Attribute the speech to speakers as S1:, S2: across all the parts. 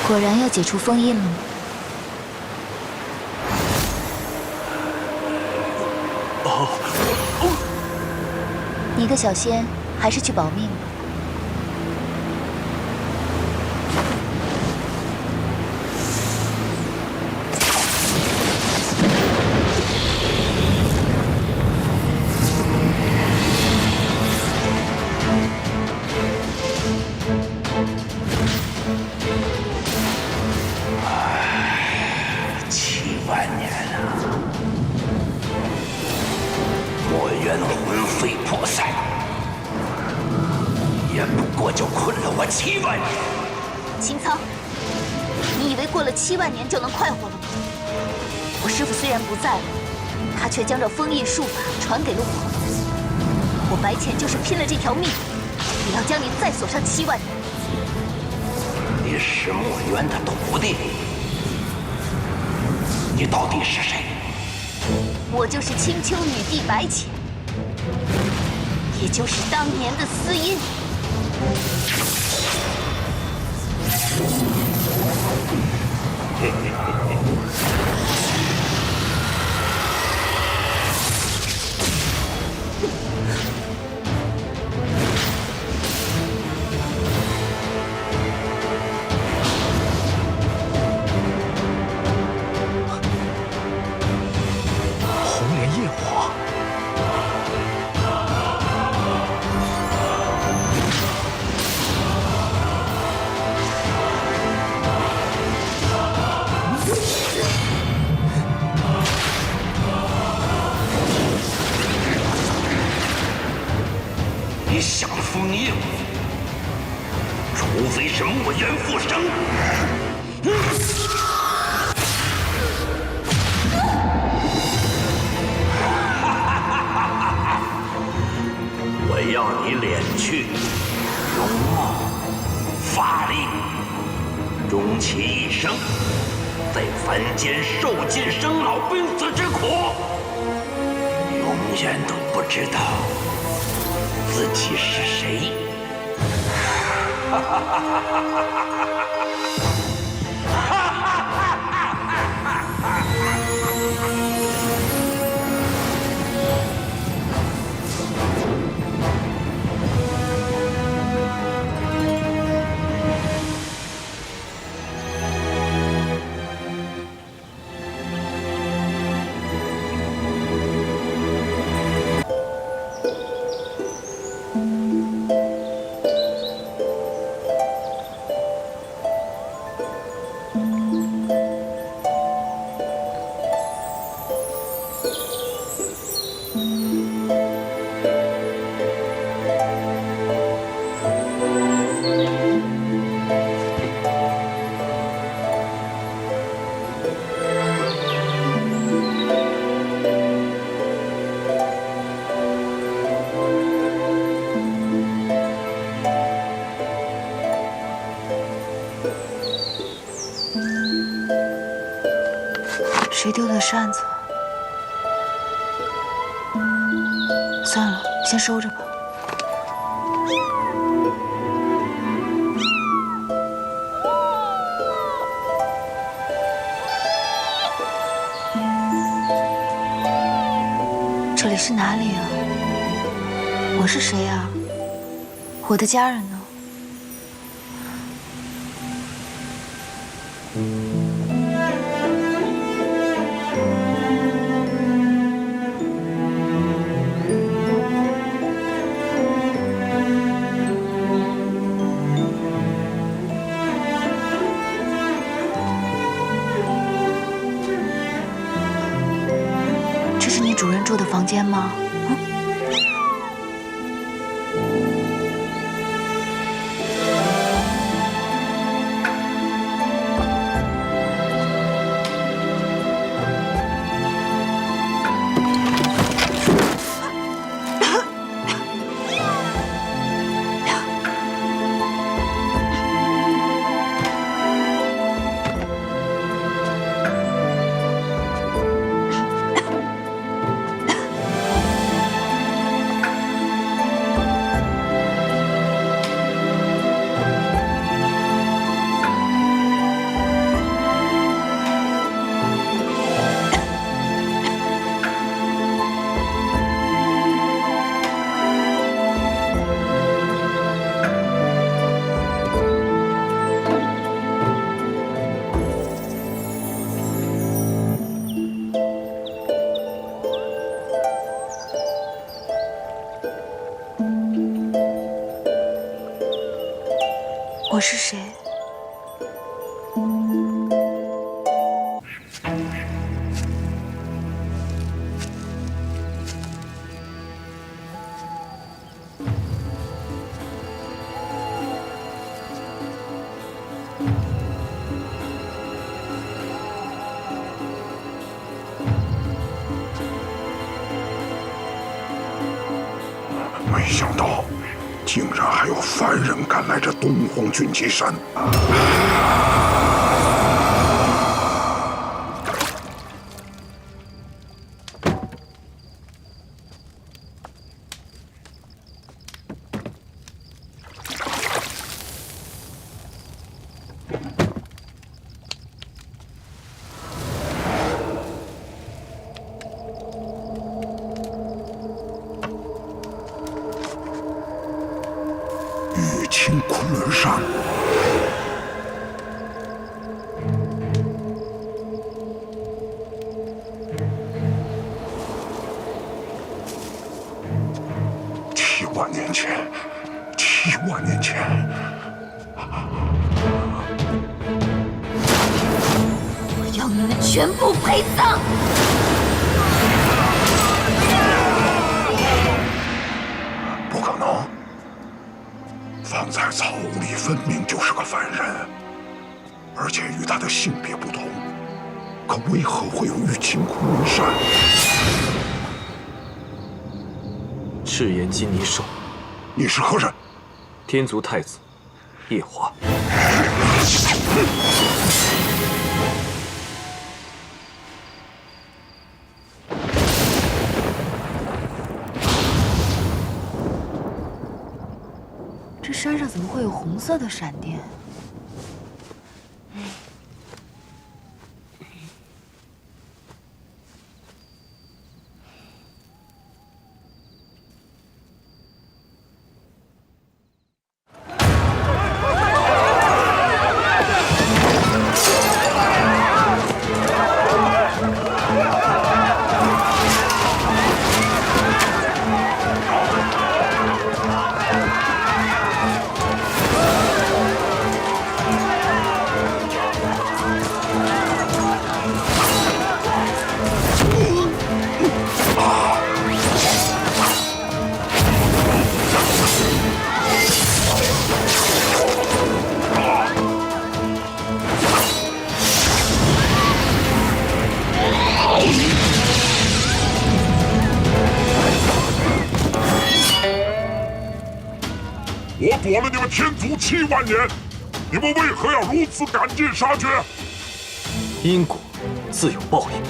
S1: 果然要解除封印了吗？你个小仙，还是去保命吧。
S2: 7万年了，墨渊魂飞魄散，也不过就困了我7万年。
S1: 秦苍，你以为过了7万年就能快活了吗？我师父虽然不在了，他却将这封印术法传给了我。我白浅就是拼了这条命，也要将你再锁上7万年。
S2: 你是墨渊的徒弟？你到底是谁？
S1: 我就是青丘女帝白浅，也就是当年的司音。
S2: 嘿嘿嘿嘿。
S3: 红莲焰火，
S2: 你想封印我，除非是墨渊复生。我要你敛去容貌、法力，终其一生在凡间受尽生老病死之苦，永远都不知道自己是谁。哈哈哈哈哈
S1: 谁丢的扇子？算了，先收着吧。这里是哪里啊？我是谁啊？我的家人呢？这是你主人住的房间吗？我是谁？
S3: 没想到，竟然还有凡人敢来这东荒俊旗山！玉清昆仑山，7万年前，7万年前，
S1: 我要你们全部陪葬！
S3: 不可能！方才草屋里分明就是个凡人，而且与他的性别不同，可为何会有玉清昆仑山？
S4: 赤炎金泥兽，
S3: 你是何人？
S4: 天族太子夜华。
S1: 这山上怎么会有红色的闪电？
S3: 我躲了你们天族7万年，你们为何要如此赶尽杀绝？
S4: 因果自有报应。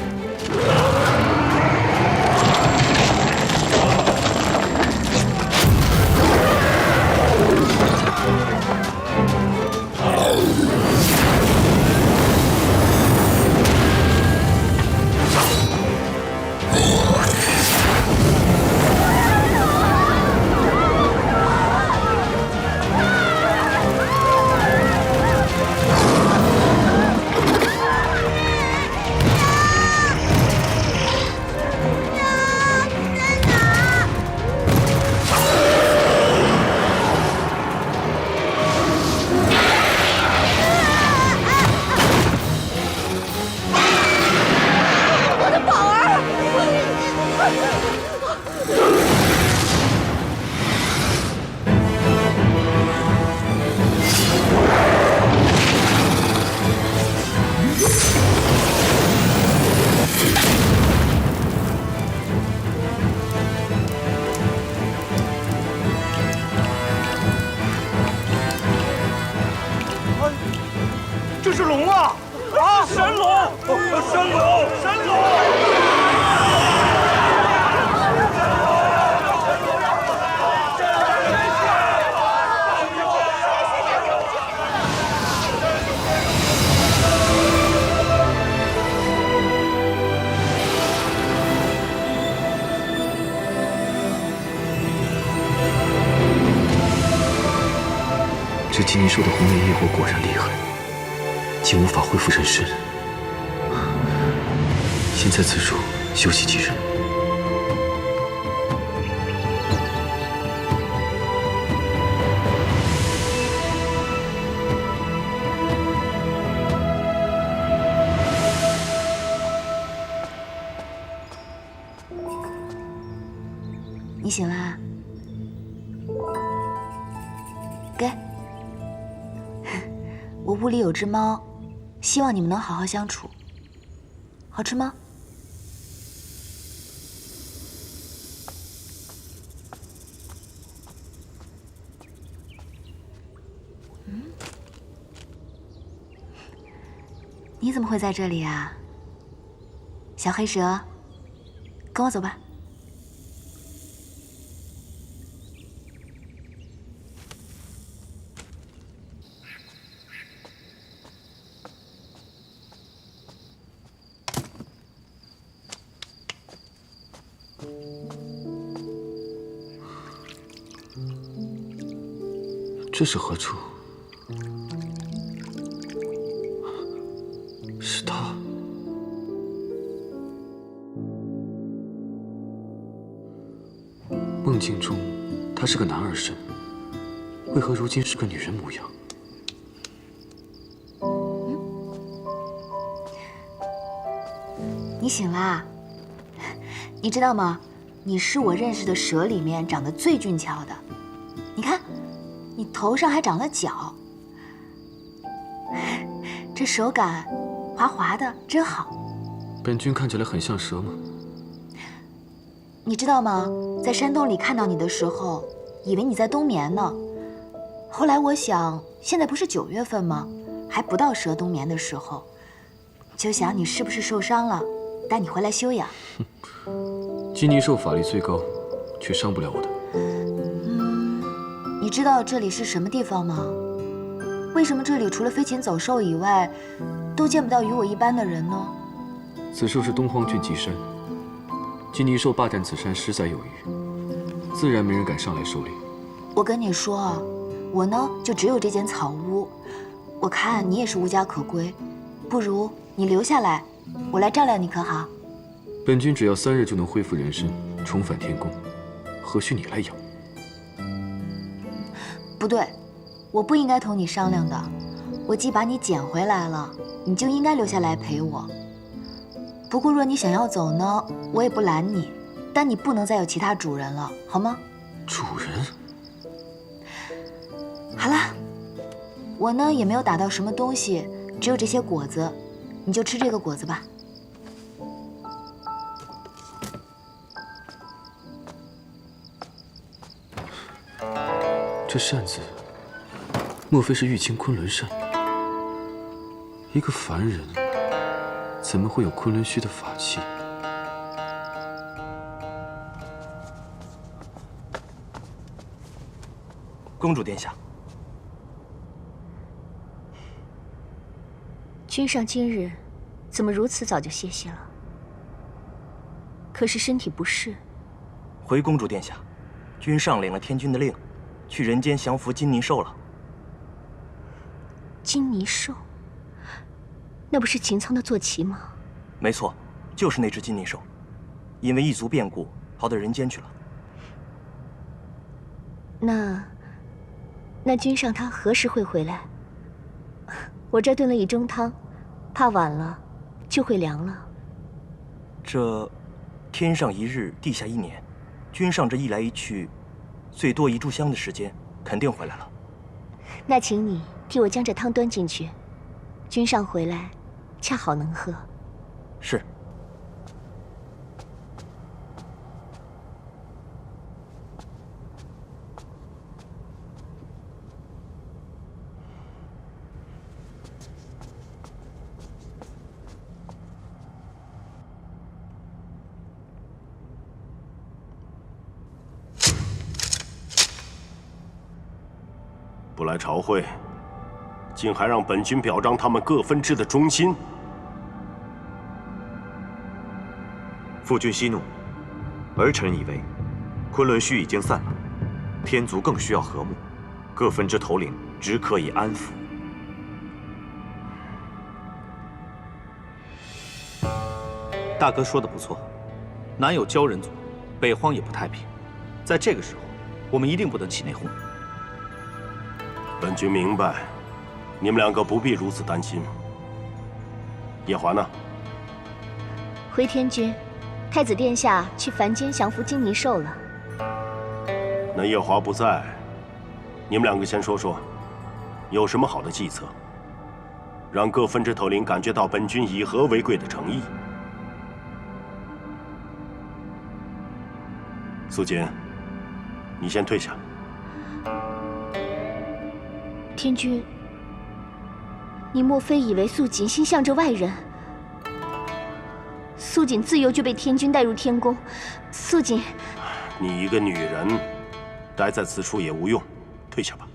S5: 这是龙啊！啊，神龙！神龙！神龙！
S4: 这金泥兽的红莲业火果然厉害，竟无法恢复人身。先在此处休息几日。
S1: 你醒了啊？给，我屋里有只猫，希望你们能好好相处。好吃吗？你怎么会在这里啊？小黑蛇，跟我走吧。
S4: 这是何处？是他。梦境中，他是个男儿身，为何如今是个女人模样？
S1: 你醒啦？你知道吗？你是我认识的蛇里面长得最俊俏的。你看，你头上还长了角，这手感滑滑的，真好。
S4: 本君看起来很像蛇吗？
S1: 你知道吗？在山洞里看到你的时候，以为你在冬眠呢。后来我想，现在不是9月份吗？还不到蛇冬眠的时候，就想你是不是受伤了，带你回来休养。
S4: 金泥兽法力最高，却伤不了我的。
S1: 你知道这里是什么地方吗？为什么这里除了飞禽走兽以外，都见不到与我一般的人呢？
S4: 此兽是东荒郡极山，金泥兽霸占此山实在有余，自然没人敢上来狩猎。
S1: 我跟你说啊，我呢就只有这间草屋，我看你也是无家可归，不如你留下来，我来照料你可好？
S4: 本君只要3日就能恢复人身，重返天宫，何须你来养？
S1: 不对，我不应该同你商量的。我既把你捡回来了，你就应该留下来陪我。不过若你想要走呢，我也不拦你，但你不能再有其他主人了，好吗？
S4: 主人？
S1: 好了，我呢也没有打到什么东西，只有这些果子，你就吃这个果子吧。
S4: 这扇子，莫非是玉清昆仑扇？一个凡人，怎么会有昆仑虚的法器？
S5: 公主殿下，
S6: 君上今日怎么如此早就歇息了？可是身体不适。
S5: 回公主殿下，君上领了天君的令，去人间降服金泥兽了。
S6: 金泥兽，那不是秦苍的坐骑吗？
S5: 没错，就是那只金泥兽，因为一族变故，逃到人间去了。
S6: 那君上他何时会回来？我这炖了一盅汤，怕晚了就会凉了。
S5: 这天上1日，地下1年，君上这一来一去，最多1炷香的时间，肯定回来了。
S6: 那请你替我将这汤端进去，君上回来恰好能喝。
S5: 是。
S7: 不来朝会，竟还让本君表彰他们各分支的忠心。
S8: 父君息怒，儿臣以为，昆仑虚已经散了，天族更需要和睦，各分支头领只可以安抚。
S9: 大哥说的不错，南有鲛人族，北荒也不太平，在这个时候，我们一定不能起内讧。
S7: 本君明白，你们2个不必如此担心。叶华呢？
S6: 回天君，太子殿下去凡间降服金泥兽了。
S7: 那夜华不在，你们两个先说说，有什么好的计策，让各分支头领感觉到本军以和为贵的诚意？素锦，你先退下。
S6: 天君，你莫非以为素锦心向着外人？素锦自幼就被天君带入天宫，素锦……
S7: 你一个女人，待在此处也无用，退下吧。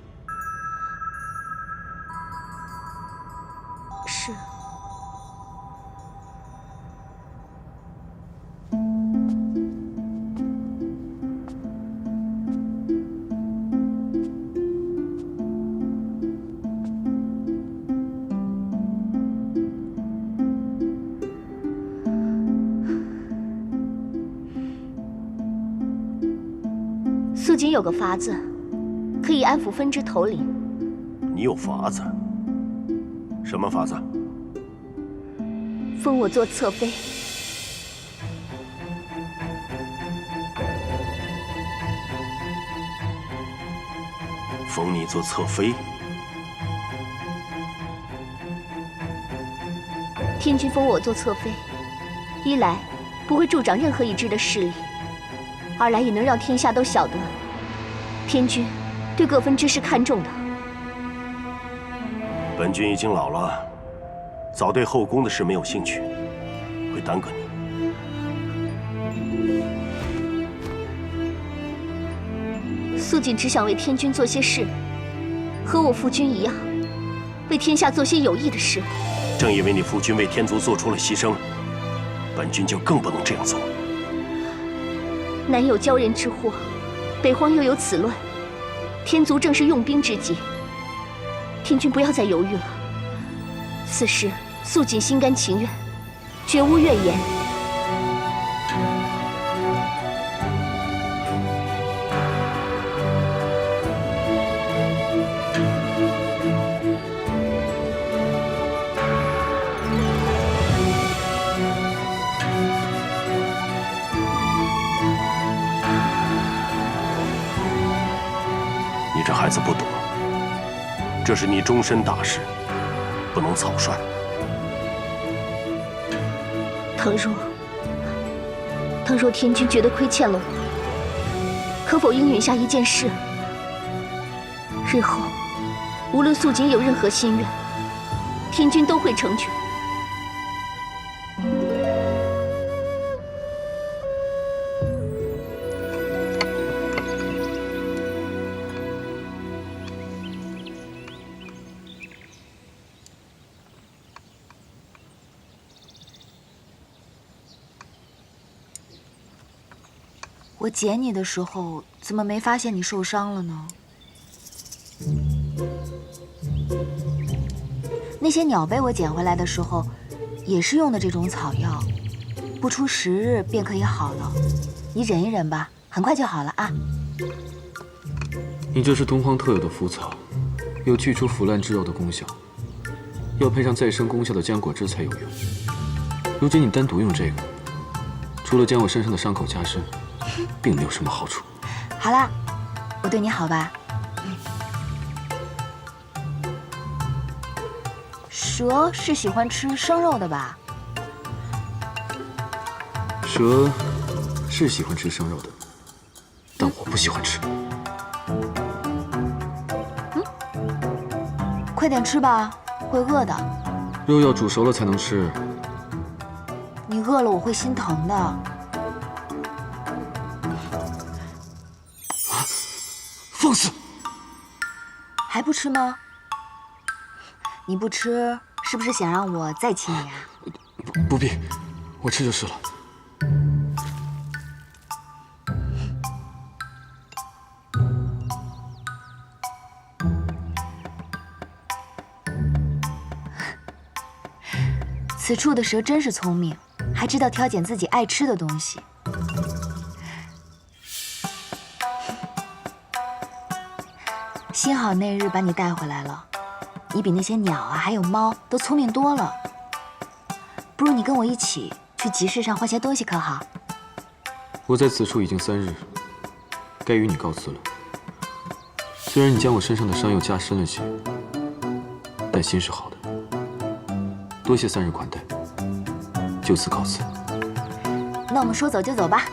S6: 是。素锦有个法子，可以安抚分支头领。
S7: 你有法子？什么法子？
S6: 封我做侧妃。
S7: 封你做侧妃？
S6: 天君封我做侧妃，一来不会助长任何一支的势力，二来也能让天下都晓得，天君对各分支是看重的。
S7: 本君已经老了，早对后宫的事没有兴趣，会耽搁你。
S6: 素锦只想为天君做些事，和我父君一样，为天下做些有益的事。
S7: 正因为你父君为天族做出了牺牲，本君就更不能这样做。
S6: 南有骄人之祸，北荒又有此乱，天族正是用兵之际。天君不要再犹豫了，此事素锦心甘情愿，绝无怨言。
S7: 你这孩子不懂，这是你终身大事，不能草率。
S6: 倘若天君觉得亏欠了我，可否应允下一件事？日后无论素锦有任何心愿，天君都会成全。
S1: 我捡你的时候，怎么没发现你受伤了呢？那些鸟被我捡回来的时候，也是用的这种草药，不出10日便可以好了。你忍一忍吧，很快就好了啊。
S4: 你这是东荒特有的腐草，有去除腐烂之肉的功效，要配上再生功效的浆果汁才有用。如今你单独用这个，除了将我身上的伤口加深，并没有什么好处。
S1: 好啦，我对你好吧？蛇是喜欢吃生肉的吧？
S4: 蛇是喜欢吃生肉的，但我不喜欢吃。
S1: 快点吃吧，会饿的。
S4: 肉要煮熟了才能吃。
S1: 你饿了我会心疼的。
S4: 放肆！
S1: 还不吃吗？你不吃，是不是想让我再亲你啊？
S4: 不必，我吃就是了。
S1: 此处的蛇真是聪明，还知道挑拣自己爱吃的东西。幸好那日把你带回来了，你比那些鸟啊还有猫都聪明多了。不如你跟我一起去集市上换些东西，可好？
S4: 我在此处已经3日，该与你告辞了。虽然你将我身上的伤又加深了些，但心是好的。多谢3日款待，就此告辞。
S1: 那我们说走就走吧。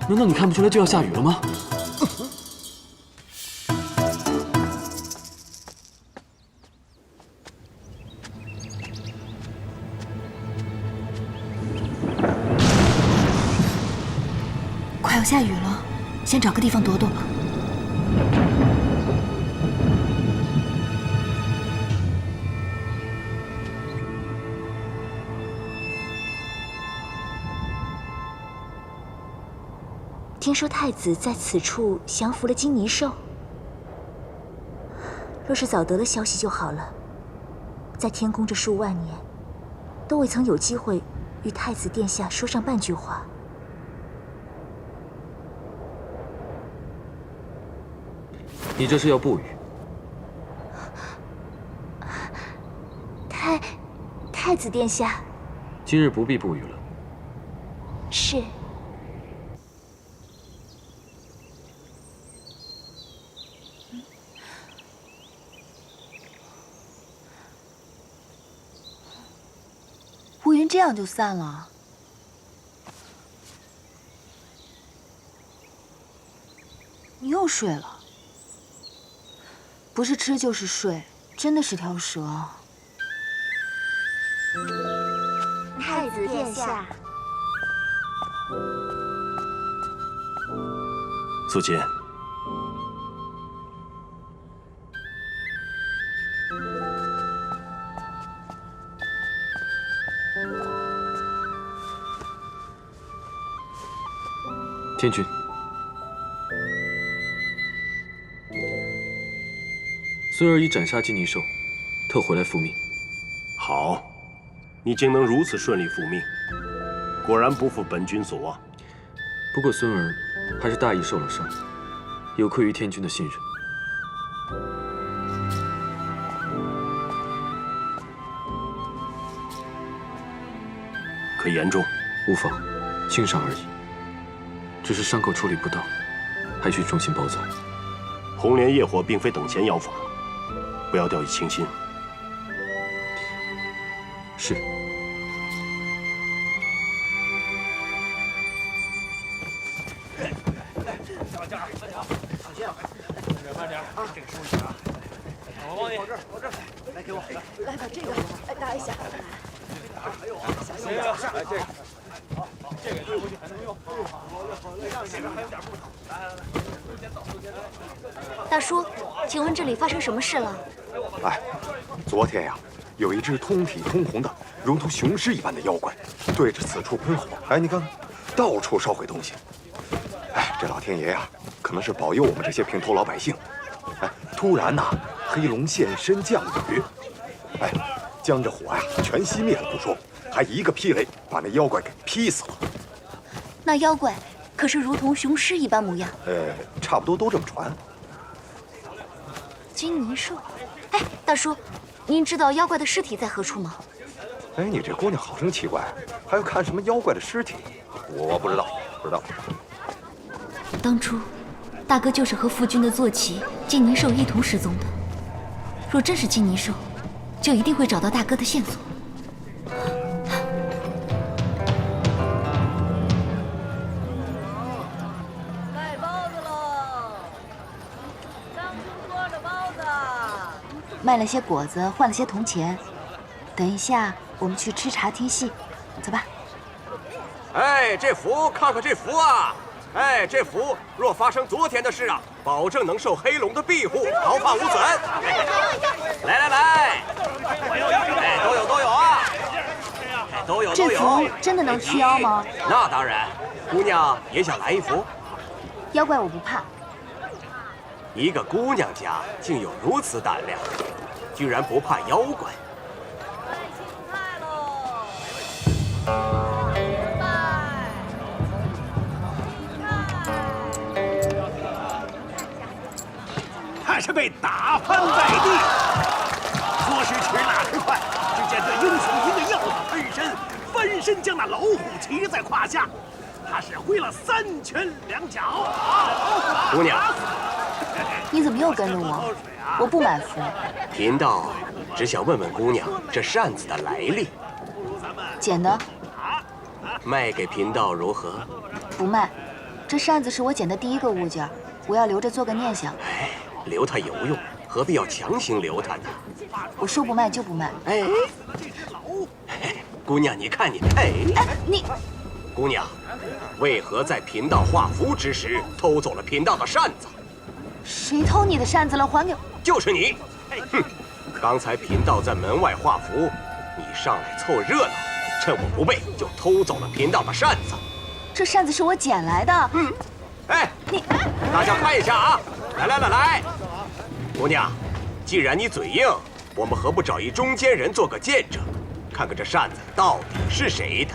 S4: 难道你看不出来就要下雨了吗？
S1: 快要下雨了，先找个地方躲躲吧。
S6: 听说太子在此处降服了金泥兽，若是早得了消息就好了。在天宫这数万年，都未曾有机会与太子殿下说上半句话。
S4: 你这是要不语？
S6: 太子殿下，
S4: 今日不必不语了。
S6: 是。
S1: 乌云这样就散了？你又睡了？不是吃就是睡，真的是条蛇。
S6: 太子殿下，
S7: 素锦，
S4: 天君，孙儿已斩杀金泥兽，特回来复命。
S7: 好，你竟能如此顺利复命，果然不负本君所望。
S4: 不过孙儿还是大意受了伤，有愧于天君的信任。
S7: 可言重？
S4: 无妨，轻伤而已。只是伤口处理不当，还需重新包扎。
S7: 红莲业火并非等闲妖法，不要掉以轻心。
S4: 是。
S10: 慢点啊！这个收拾啊！我帮你。我这儿，来给我。
S6: 来把这个，搭一下。
S10: 还有啊，行，来这个。好，这个推回去还能用。让前面还有点木头。来，先走，先走。
S6: 大叔，请问这里发生什么事了？
S3: 哎，昨天呀，有一只通体通红的，如同雄狮一般的妖怪，对着此处喷火。哎，你看看，到处烧毁东西。哎，这老天爷呀，可能是保佑我们这些平头老百姓。哎，突然呐，黑龙现身降雨，哎，将这火呀全熄灭了不说，还一个霹雷把那妖怪给劈死了。
S6: 那妖怪可是如同雄狮一般模样？
S3: 差不多都这么传。
S6: 金泥兽，哎，大叔，您知道妖怪的尸体在何处吗？
S3: 哎，你这姑娘好生奇怪，还要看什么妖怪的尸体？我不知道，不知道。
S6: 当初，大哥就是和夫君的坐骑金泥兽一同失踪的。若真是金泥兽，就一定会找到大哥的线索。
S11: 卖包子喽！当中桌的包子。
S1: 卖了些果子，换了些铜钱。等一下，我们去吃茶听戏，走吧。
S12: 哎，这符，看看这符啊！哎，这符若发生昨天的事啊，保证能受黑龙的庇护，毫发无损。来，哎，都有啊！哎，都有。
S1: 这符真的能驱妖吗？
S12: 那当然，姑娘也想来一符？
S1: 妖怪我不怕。
S12: 一个姑娘家竟有如此胆量，居然不怕妖怪。
S2: 他是被打翻在地，说时迟那时快，只见这英雄军的要法分身，飞
S10: 翻身将那老虎骑在胯下，他是挥了3拳2脚。
S12: 姑娘，
S1: 你怎么又跟着我？我不买符。
S12: 贫道只想问问姑娘这扇子的来历。
S1: 捡的，
S12: 卖给贫道如何？
S1: 不卖。这扇子是我捡的第一个物件，我要留着做个念想。
S12: 哎，留它有用，何必要强行留它呢？
S1: 我说不卖就不卖。
S12: 哎，姑娘，你看你，哎，
S1: 你，
S12: 姑娘，为何在贫道画符之时偷走了贫道的扇子？
S1: 谁偷你的扇子了？还给我！
S12: 就是你！哼，刚才贫道在门外画符，你上来凑热闹，趁我不备就偷走了贫道的扇子。
S1: 这扇子是我捡来的。
S12: 哎，
S1: 你，
S12: 大家看一下啊！来，姑娘，既然你嘴硬，我们何不找一中间人做个见证，看看这扇子到底是谁的？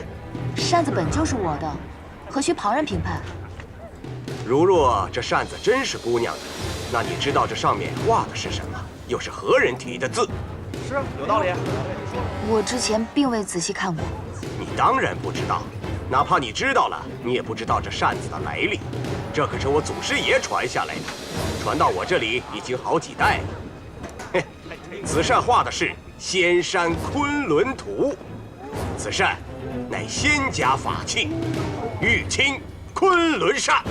S1: 扇子本就是我的，何须旁人评判？
S12: 如若这扇子真是姑娘的，那你知道这上面画的是什么？又是何人题的字？
S10: 是，有道理。
S1: 我之前并未仔细看过。
S12: 你当然不知道，哪怕你知道了，你也不知道这扇子的来历。这可是我祖师爷传下来的，传到我这里已经好几代了。嘿，此扇画的是仙山昆仑图，此扇乃仙家法器，玉清昆仑扇。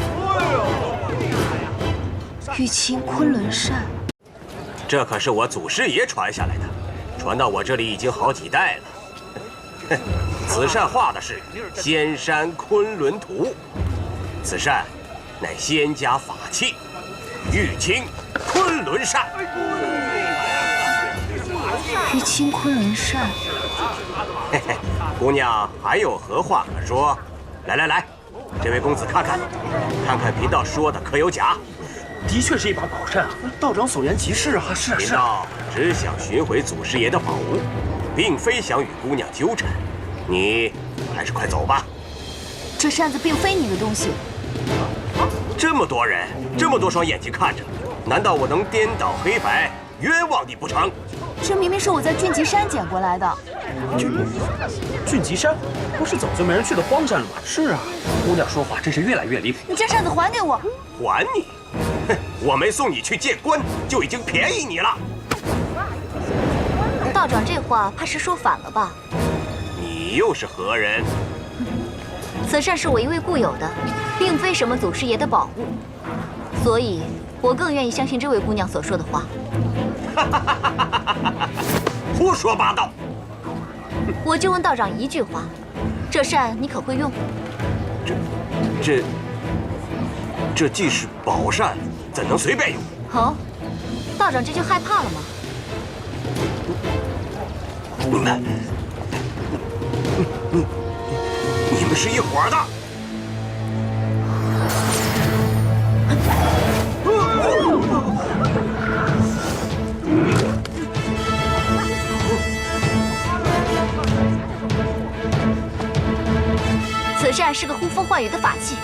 S1: 玉清昆仑扇，
S12: 这可是我祖师爷传下来的，传到我这里已经好几代了。哼，此扇画的是仙山昆仑图，此扇乃仙家法器，玉清昆仑扇。
S1: 玉清昆仑扇。
S12: 嘿嘿，姑娘还有何话可说？来，这位公子看看贫道说的可有假？
S5: 的确是一把宝扇啊！道长所言极是啊！是啊，
S12: 贫道只想寻回祖师爷的宝物，并非想与姑娘纠缠。你还是快走吧。
S1: 这扇子并非你的东西。
S12: 这么多人，这么多双眼睛看着，难道我能颠倒黑白，冤枉你不成？
S1: 这明明是我在俊极山捡过来的。
S5: 俊极山，不是早就没人去的荒山了吗？是啊，姑娘说话真是越来越离谱。
S1: 你将扇子还给我！
S12: 还你？哼，我没送你去见官，就已经便宜你了。
S6: 道长这话怕是说反了吧？
S12: 你又是何人？
S6: 此扇是我一位故友的，并非什么祖师爷的宝物，所以我更愿意相信这位姑娘所说的话。
S12: 胡说八道！
S6: 我就问道长一句话，这扇你可会用？
S12: 这既是宝扇，怎能随便用？
S6: 哦，道长这就害怕了吗？
S12: 你们是一伙的。
S6: 此扇是个呼风唤雨的法器。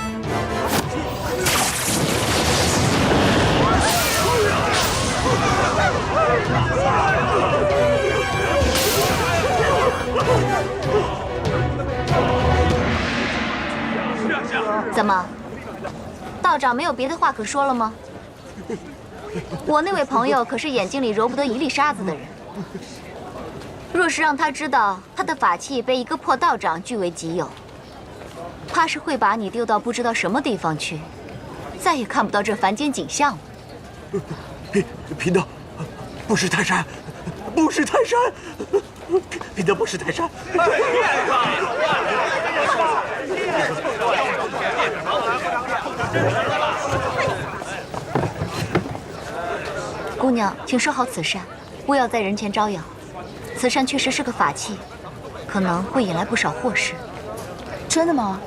S6: 怎么，道长没有别的话可说了吗？我那位朋友可是眼睛里揉不得一粒沙子的人，若是让他知道他的法器被一个破道长据为己有，怕是会把你丢到不知道什么地方去，再也看不到这凡间景象了。
S12: 贫道不识泰山，不识泰山，贫道不识泰山。
S6: 姑娘，请收好此扇，勿要在人前招摇。此扇确实是个法器，可能会引来不少祸事。
S1: 真的吗？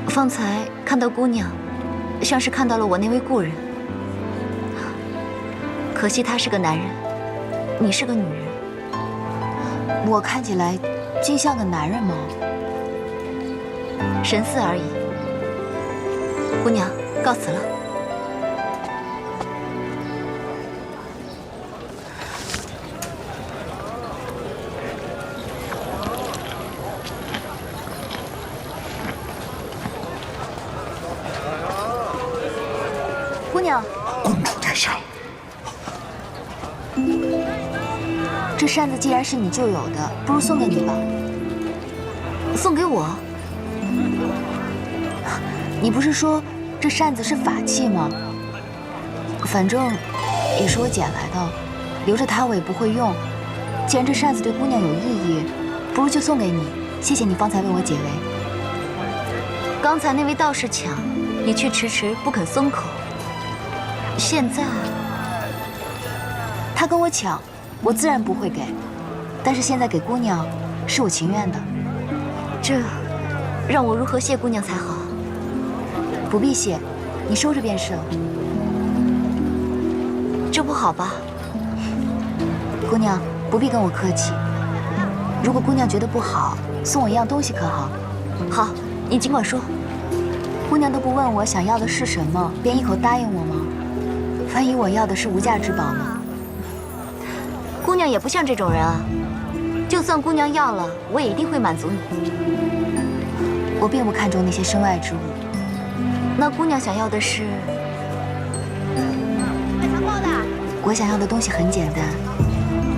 S6: 方才看到姑娘，像是看到了我那位故人。可惜他是个男人，你是个女人。
S1: 我看起来竟像个男人吗？
S6: 神似而已。
S1: 姑娘，告辞了。姑娘，
S3: 公主殿下，
S1: 这扇子既然是你旧有的，不如送给你吧。送给我？你不是说这扇子是法器吗？反正也是我捡来的，留着它我也不会用。既然这扇子对姑娘有意义，不如就送给你。谢谢你方才为我解围。刚才那位道士抢，你却迟迟不肯松口。现在他跟我抢，我自然不会给。但是现在给姑娘，是我情愿的。这让我如何谢姑娘才好？不必谢，你收着便是了。这不好吧？姑娘不必跟我客气。如果姑娘觉得不好，送我一样东西可好？好，你尽管说。姑娘都不问我想要的是什么，便一口答应我吗？万一我要的是无价之宝呢？姑娘也不像这种人啊。就算姑娘要了，我也一定会满足你。我并不看重那些身外之物。那姑娘想要的是？我想要的东西很简单，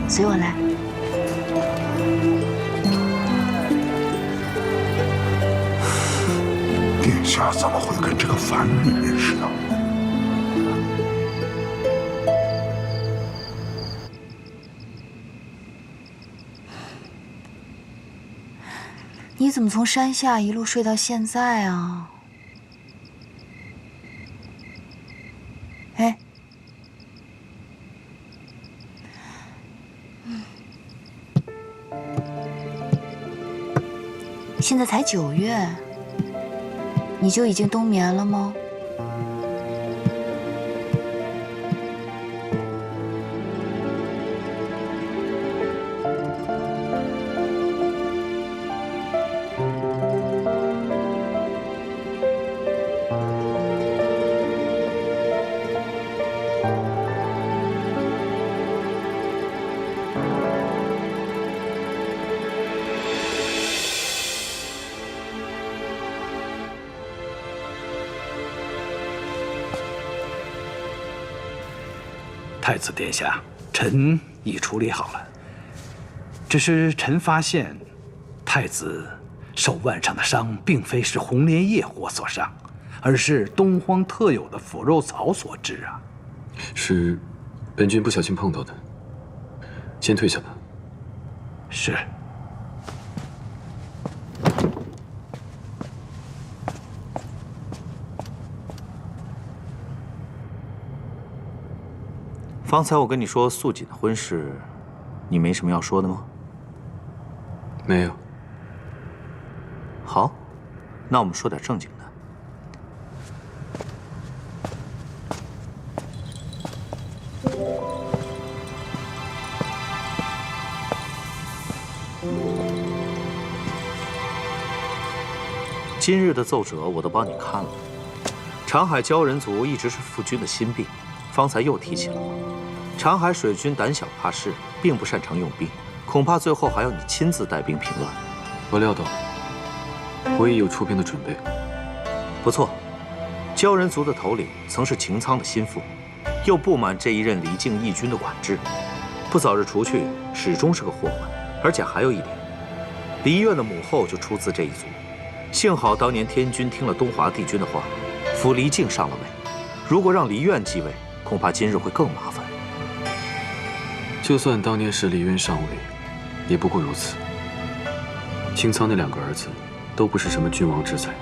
S1: 随我来。
S3: 殿下怎么会跟这个凡人似的？
S1: 你怎么从山下一路睡到现在啊？哎，现在才9月，你就已经冬眠了吗？
S10: 太子殿下，臣已处理好了。只是臣发现，太子手腕上的伤并非是红莲叶火所伤，而是东荒特有的腐肉草所致啊。
S4: 是本君不小心碰到的，先退下吧。
S10: 是。
S9: 方才我跟你说素锦的婚事，你没什么要说的吗？
S4: 没有。
S9: 好，那我们说点正经的。今日的奏折我都帮你看了，长海鲛人族一直是父君的心病，方才又提起了。长海水军胆小怕事，并不擅长用兵，恐怕最后还要你亲自带兵平乱。
S4: 我料到，我已有出兵的准备。
S9: 不错，鲛人族的头领曾是擎苍的心腹，又不满这一任离境义军的管制，不早日除去，始终是个祸患。而且还有一点，梨苑的母后就出自这一族。幸好当年天君听了东华帝君的话，扶离境上了位。如果让梨苑继位，恐怕今日会更麻烦。
S4: 就算当年是梨渊上位，也不过如此。擎苍那2个儿子，都不是什么君王之才，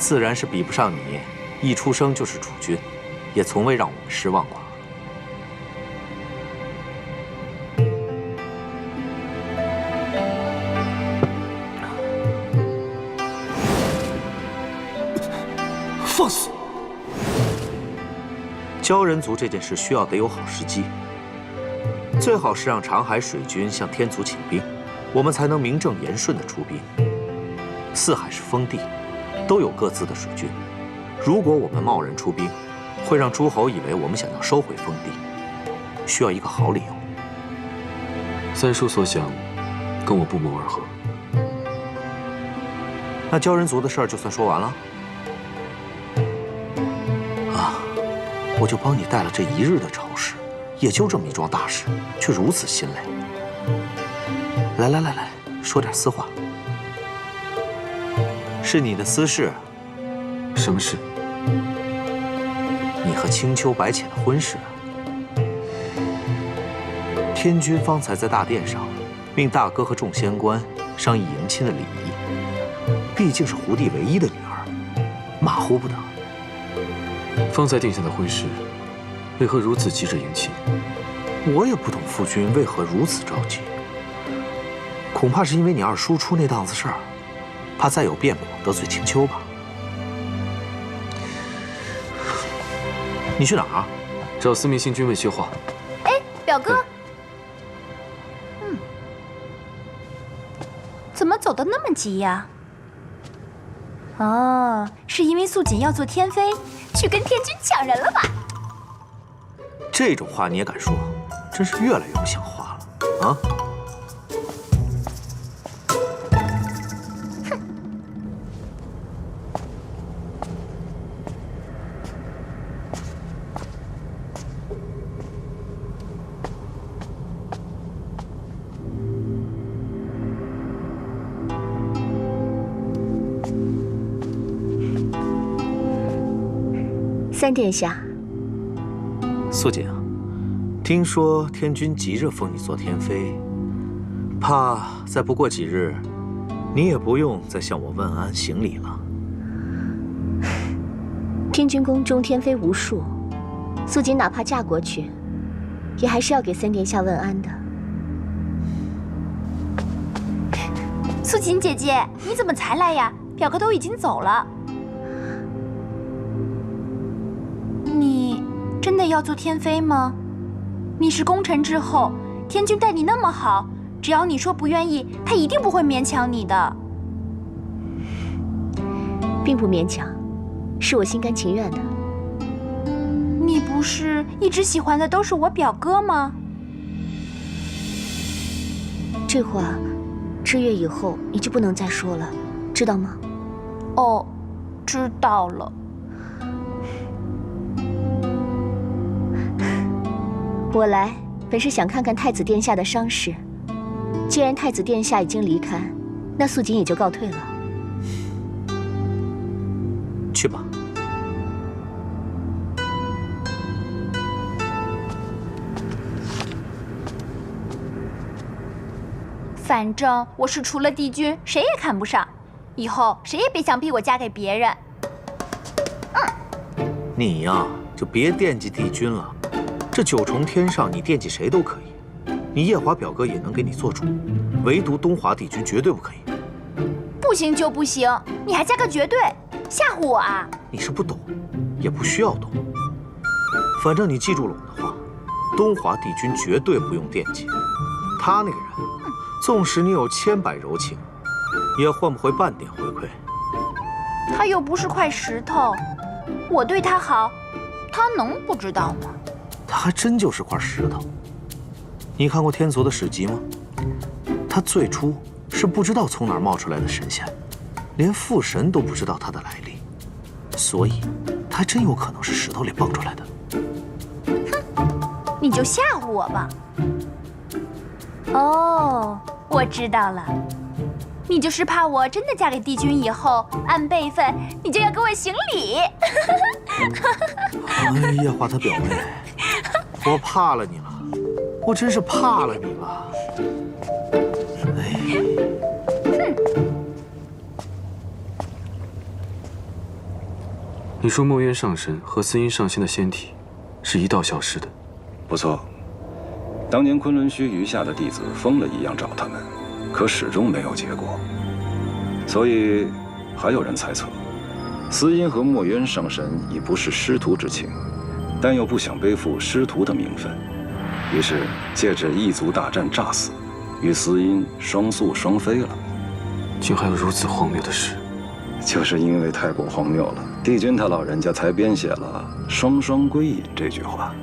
S9: 自然是比不上你，一出生就是储君，也从未让我们失望过。
S10: 放肆！
S9: 鲛人族这件事需要得有好时机，最好是让长海水军向天族请兵，我们才能名正言顺地出兵。四海是封地，都有各自的水军，如果我们贸然出兵，会让诸侯以为我们想要收回封地，需要一个好理由。
S4: 三叔所想，跟我不谋而合。
S9: 那鲛人族的事儿就算说完了。啊，我就帮你带了这1日的朝事，也就这么一桩大事，却如此心累。来，说点私话。是你的私事。
S4: 什么事？
S9: 你和青丘白浅的婚事。天君方才在大殿上，命大哥和众仙官商议迎亲的礼仪。毕竟是胡帝唯一的女儿，马虎不得。
S4: 方才定下的婚事，为何如此急着迎亲？
S9: 我也不懂父君为何如此着急。恐怕是因为你二叔出那档子事儿，怕再有变故得罪青丘吧。你去哪儿啊？
S4: 找司命星君问些话。
S6: 哎，表哥，怎么走得那么急呀？哦，是因为素锦要做天妃，去跟天君抢人了吧？
S9: 这种话你也敢说，真是越来越不像话了啊！
S6: 三殿下，
S9: 素锦啊，听说天君急着封你做天妃，怕再不过几日，你也不用再向我问安行礼了。
S6: 天君宫中天妃无数，素锦哪怕嫁过去，也还是要给三殿下问安的。素锦姐姐，你怎么才来呀？表哥都已经走了。你真的要做天妃吗？你是功臣之后，天君待你那么好，只要你说不愿意，他一定不会勉强你的。并不勉强，是我心甘情愿的。你不是一直喜欢的都是我表哥吗？这话，之月以后你就不能再说了，知道吗？哦，知道了。我来本是想看看太子殿下的伤势，既然太子殿下已经离开，那素锦也就告退了。
S9: 去吧。
S6: 反正我是除了帝君谁也看不上，以后谁也别想逼我嫁给别人。
S9: 你呀，就别惦记帝君了。这9重天上，你惦记谁都可以，你夜华表哥也能给你做主，唯独东华帝君绝对不可以。
S6: 不行就不行，你还加个绝对，吓唬我啊？
S9: 你是不懂，也不需要懂。反正你记住了我的话，东华帝君绝对不用惦记。他那个人，纵使你有千百柔情，也换不回半点回馈。
S6: 他又不是块石头，我对他好，他能不知道吗？
S9: 他还真就是块石头。你看过天族的史籍吗？他最初是不知道从哪儿冒出来的神仙，连父神都不知道他的来历，所以他真有可能是石头里蹦出来的。
S6: 哼，你就吓唬我吧。哦，我知道了，你就是怕我真的嫁给帝君以后，按辈分你就要给我行礼。
S9: 哎呀，华他表妹，我怕了你了，我真是怕了你了。
S4: 你说墨渊上神和司音上仙的仙体是一道消失的？
S13: 不错，当年昆仑虚余下的弟子疯了一样找他们，可始终没有结果。所以还有人猜测，司音和墨渊上神已不是师徒之情，但又不想背负师徒的名分，于是借着异族大战诈死，与司音双宿双飞了。
S4: 竟还有如此荒谬的事！
S13: 就是因为太过荒谬了，帝君他老人家才编写了“双双归隐”这句话，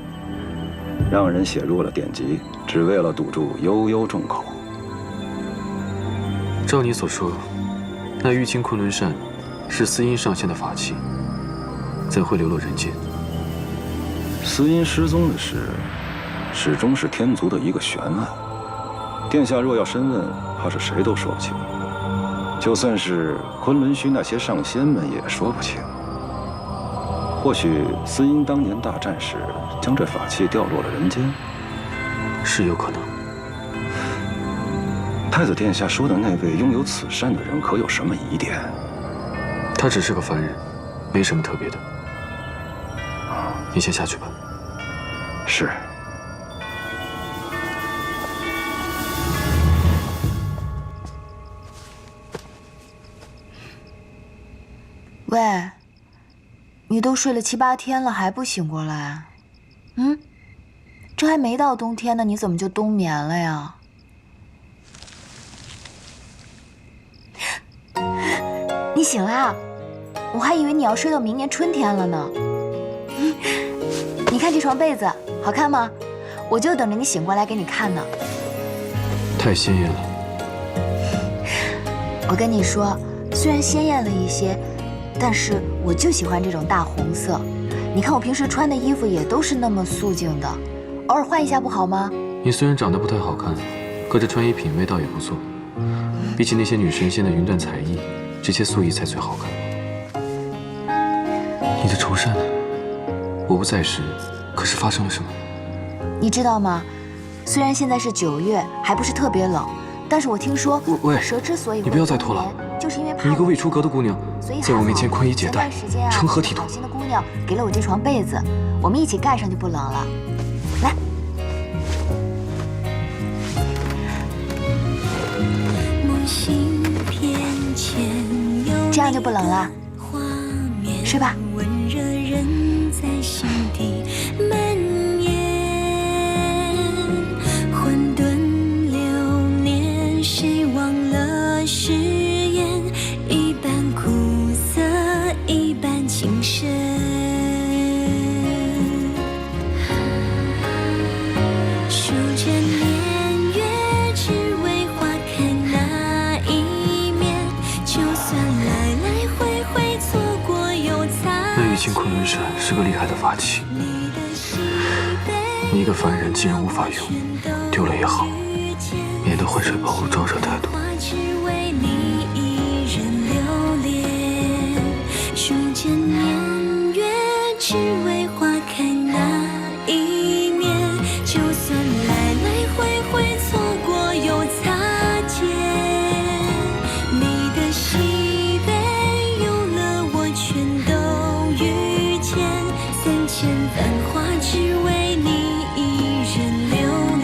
S13: 让人写入了典籍，只为了堵住悠悠众口。
S4: 照你所说，那玉清昆仑扇是司音上仙的法器，怎会流落人间？
S13: 司音失踪的事，始终是天族的一个悬案。殿下若要深问，怕是谁都说不清。就算是昆仑虚那些上仙们也说不清。或许司音当年大战时，将这法器掉落了人间，
S4: 是有可能。
S13: 太子殿下说的那位拥有此扇的人，可有什么疑点？
S4: 他只是个凡人，没什么特别的。你先下去吧。
S13: 是。
S14: 喂，你都睡了7、8天了，还不醒过来？这还没到冬天呢，你怎么就冬眠了呀？你醒啦？我还以为你要睡到明年春天了呢。你看这床被子好看吗？我就等着你醒过来给你看呢。
S4: 太鲜艳了。
S14: 我跟你说，虽然鲜艳了一些，但是我就喜欢这种大红色。你看我平时穿的衣服也都是那么素净的，偶尔换一下不好吗？
S4: 你虽然长得不太好看，可这穿衣品味倒也不错。比起那些女神仙的云断彩衣，这些素衣才最好看。你的绸衫呢？我不在时，可是发生了什么？
S14: 你知道吗？虽然现在是9月，还不是特别冷，但是我听说
S4: 喂，
S14: 蛇之所以
S4: 你不要再拖了，
S14: 就是因为怕
S4: 你一个未出阁的姑娘，在我面前宽衣解带，成何体统？
S14: 好心的姑娘给了我这床被子，我们一起盖上就不冷了。来，这样就不冷了。睡吧。
S4: 玉清昆仑扇是个厉害的法器，你一个凡人既然无法用，丢了也好，免得浑水暴露招惹太多。数千年月，只为花开那一面。就算来来回回错过又擦肩，你的喜悲有了我全都遇见。3000繁华，只为你一人留恋。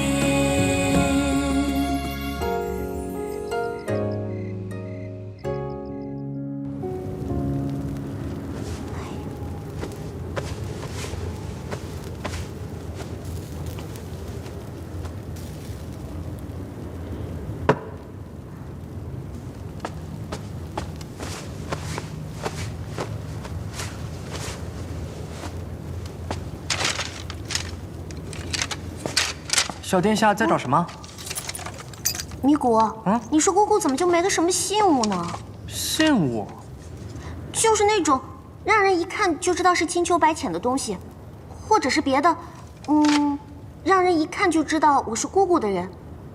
S15: 小殿下在找什么？
S6: 米谷，你说姑姑怎么就没个什么信物呢？
S15: 信物？
S6: 就是那种让人一看就知道是金秋白浅的东西，或者是别的，让人一看就知道我是姑姑的人，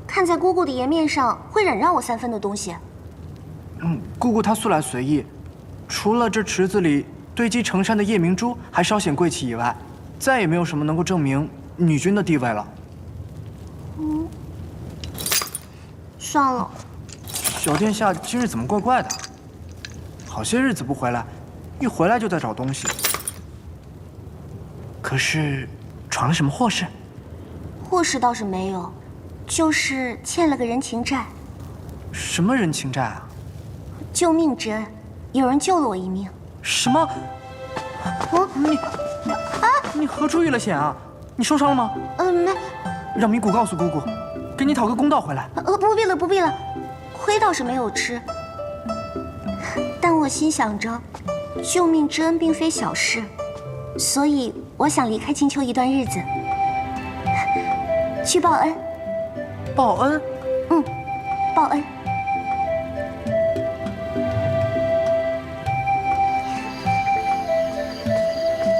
S6: 看在姑姑的颜面上会忍让我3分的东西。
S15: 姑姑她素来随意，除了这池子里堆积成山的夜明珠还稍显贵气以外，再也没有什么能够证明女君的地位了。
S6: 算了。
S15: 小殿下今日怎么怪怪的？好些日子不回来，一回来就在找东西。可是闯了什么祸事？
S6: 祸事倒是没有，就是欠了个人情债。
S15: 什么人情债啊？
S6: 救命之恩，有人救了我一命。
S15: 什么？你何处遇了险啊？你受伤了吗？
S6: 没。
S15: 让米谷告诉姑姑，给你讨个公道回来。
S6: 不必了，不必了，亏倒是没有吃。但我心想着，救命之恩并非小事，所以我想离开青丘一段日子，去报恩。
S15: 报恩？
S6: 嗯，报恩。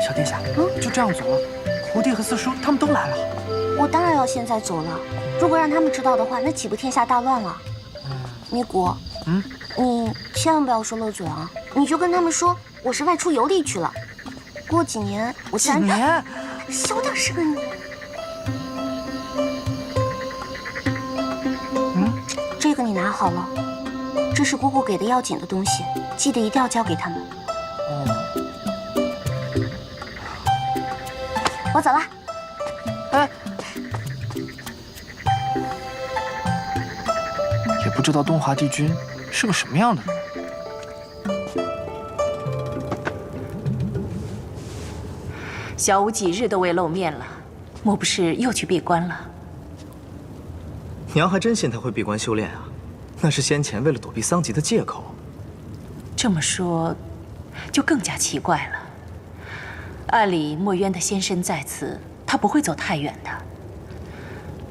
S15: 小殿下，就这样走了？胡弟和四叔他们都来了。
S6: 我当然要现在走了，如果让他们知道的话，那岂不天下大乱了？咪谷，你千万不要说漏嘴啊！你就跟他们说我是外出游历去了，过几年我自然……
S15: 几年？
S6: 小点声啊你！这个你拿好了，这是姑姑给的要紧的东西，记得一定要交给他们。我走了。
S15: 哎，也不知道东华帝君是个什么样的人。
S16: 小武几日都未露面了，莫不是又去闭关了？
S9: 娘还真信他会闭关修炼啊？那是先前为了躲避桑吉的借口。
S16: 这么说，就更加奇怪了。按理墨渊的仙身在此，他不会走太远的。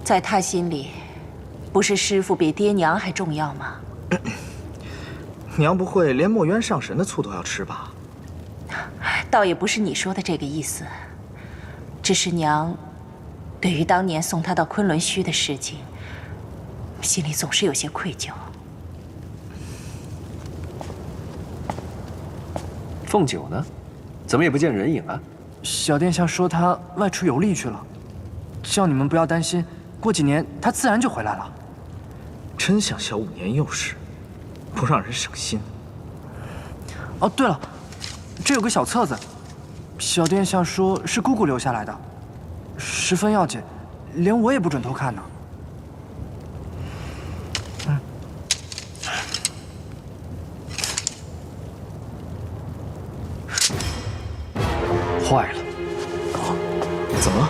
S16: 在他心里，不是师父比爹娘还重要吗？
S9: 娘不会连墨渊上神的醋都要吃吧？
S16: 倒也不是你说的这个意思，只是娘对于当年送他到昆仑虚的事情，心里总是有些愧疚。
S17: 凤九呢？怎么也不见人影啊？
S15: 小殿下说他外出游历去了，叫你们不要担心，过几年他自然就回来了。
S9: 真像小5年幼时，不让人省心。
S15: 哦，对了，这有个小册子，小殿下说是姑姑留下来的，十分要紧，连我也不准偷看呢。
S17: 坏了！
S9: 怎么了？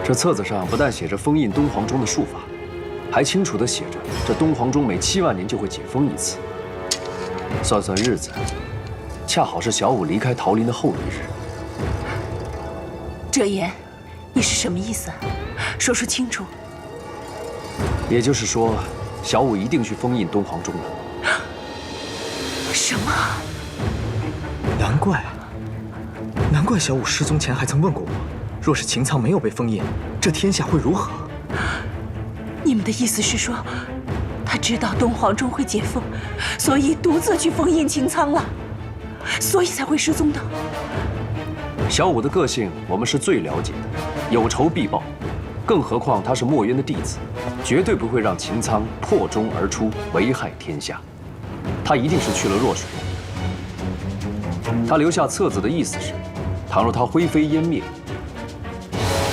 S17: 这册子上不但写着封印东皇钟的术法，还清楚地写着这东皇钟每7万年就会解封一次。算算日子，恰好是小武离开桃林的后1日。
S16: 哲言，你是什么意思？说清楚。
S17: 也就是说，小武一定去封印东皇钟了。
S16: 什么？
S9: 难怪小武失踪前还曾问过我，若是擎苍没有被封印，这天下会如何？
S16: 你们的意思是说，他知道东皇钟会解封，所以独自去封印擎苍了，所以才会失踪的。
S17: 小武的个性我们是最了解的，有仇必报，更何况他是墨渊的弟子，绝对不会让擎苍破钟而出，危害天下。他一定是去了弱水。他留下册子的意思是，倘若他灰飞烟灭，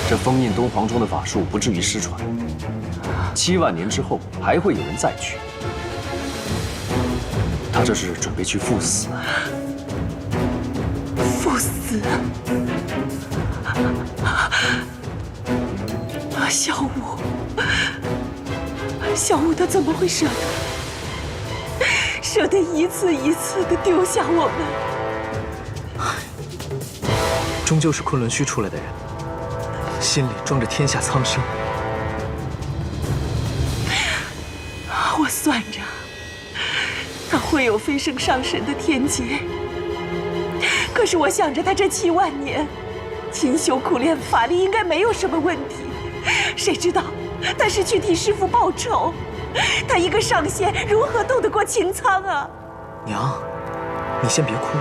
S17: 这封印东皇钟的法术不至于失传。7万年之后还会有人再去。他这是准备去赴死。
S16: 赴死？小武他怎么会舍得一次一次的丢下我们？
S9: 终究是昆仑虚出来的人，心里装着天下苍生。
S16: 我算着，他会有飞升上神的天劫。可是我想着他这7万年勤修苦练法力，应该没有什么问题。谁知道他是去替师父报仇，他一个上仙如何斗得过擎苍啊？
S9: 娘，你先别哭。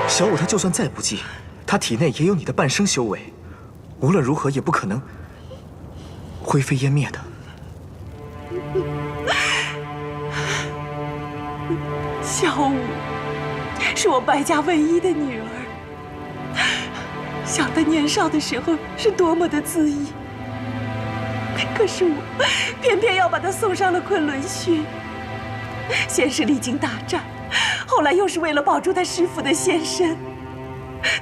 S9: 小武他就算再不济，他体内也有你的半生修为，无论如何也不可能灰飞烟灭的。
S16: 小武是我白家唯一的女儿，想她年少的时候是多么的恣意，可是我偏偏要把她送上了昆仑虚。先是历经大战，后来又是为了保住她师父的仙身，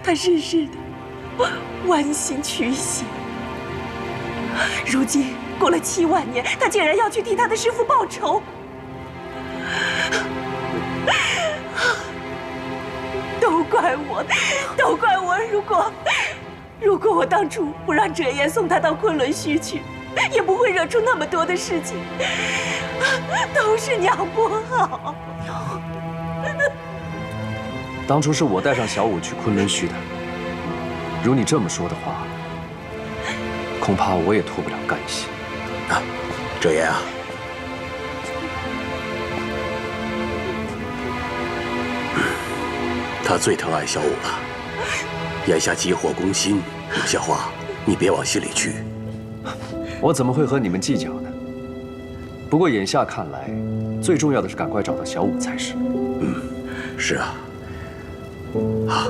S16: 她日日的剜心驱邪。如今过了7万年，她竟然要去替她的师父报仇。怪我，都怪我。如果我当初不让哲言送他到昆仑虚去，也不会惹出那么多的事情。都是娘不好。
S17: 当初是我带上小舞去昆仑虚的。如你这么说的话，恐怕我也脱不了干系。
S2: 啊，哲言啊，他最疼爱小舞了。眼下急火攻心，有些话你别往心里去。
S17: 我怎么会和你们计较呢？不过眼下看来，最重要的是赶快找到小舞才是。
S2: 是啊。啊，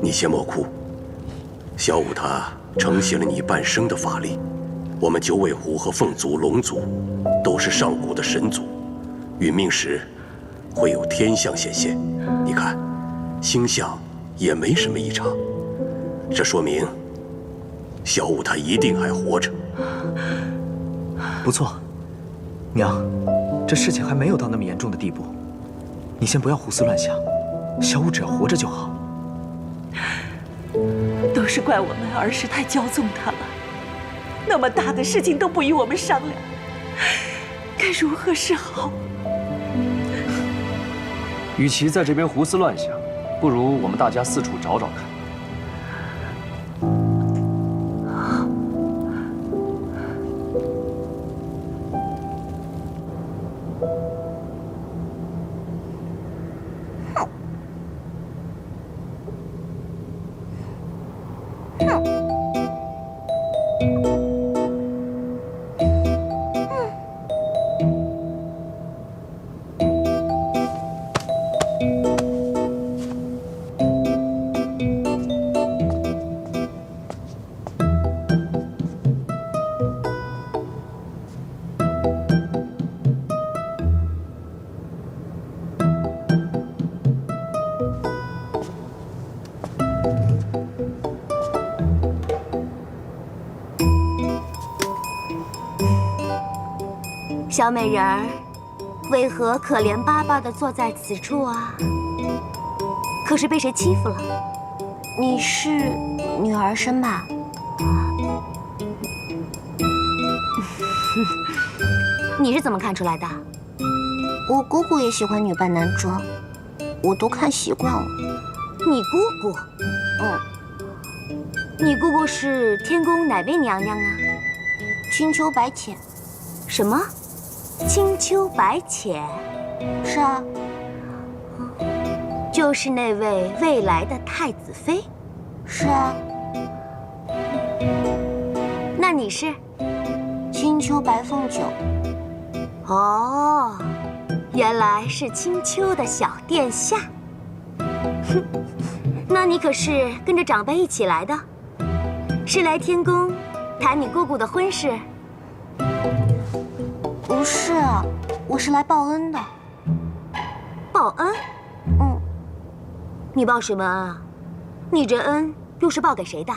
S2: 你先莫哭。小舞他承袭了你半生的法力，我们九尾狐和凤族、龙族都是上古的神族，殒命时会有天象显现。你看，星象也没什么异常，这说明小舞他一定还活着。
S9: 不错，娘，这事情还没有到那么严重的地步，你先不要胡思乱想，小舞只要活着就好。
S16: 都是怪我们儿时太骄纵他了，那么大的事情都不与我们商量，该如何是好？
S17: 与其在这边胡思乱想，不如我们大家四处找找看。
S6: 小美人儿，为何可怜巴巴地坐在此处啊？可是被谁欺负了？
S14: 你是女儿身吧？
S6: 你是怎么看出来的？
S14: 我姑姑也喜欢女扮男装，我都看习惯了。
S6: 你姑姑？你姑姑是天宫哪位娘娘啊？
S14: 青丘白浅。
S6: 什么？青丘白浅？
S14: 是啊。
S6: 就是那位未来的太子妃？
S14: 是啊。
S6: 那你是？
S14: 青丘白凤九。
S6: 哦，原来是青丘的小殿下。哼，那你可是跟着长辈一起来的？是来天宫谈你姑姑的婚事？
S14: 不是，我是来报恩的。
S6: 报恩？你报什么恩啊？你这恩又是报给谁的？